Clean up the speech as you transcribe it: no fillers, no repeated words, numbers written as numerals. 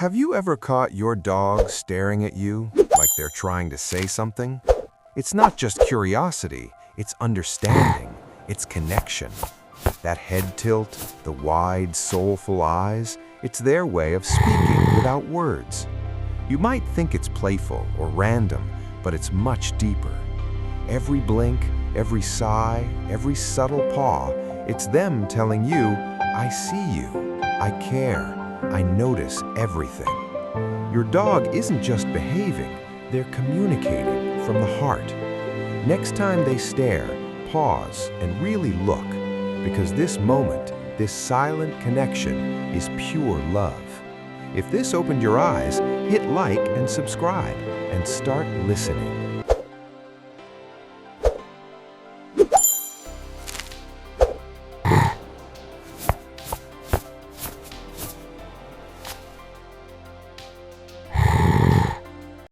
Have you ever caught your dog staring at you like they're trying to say something? It's not just curiosity, it's understanding, it's connection. That head tilt, the wide, soulful eyes, it's their way of speaking without words. You might think it's playful or random, but it's much deeper. Every blink, every sigh, every subtle paw, it's them telling you, I see you, I care, I notice everything. Your dog isn't just behaving, they're communicating from the heart. Next time they stare, pause and really look, because this moment, this silent connection is pure love. If this opened your eyes, hit like and subscribe and start listening.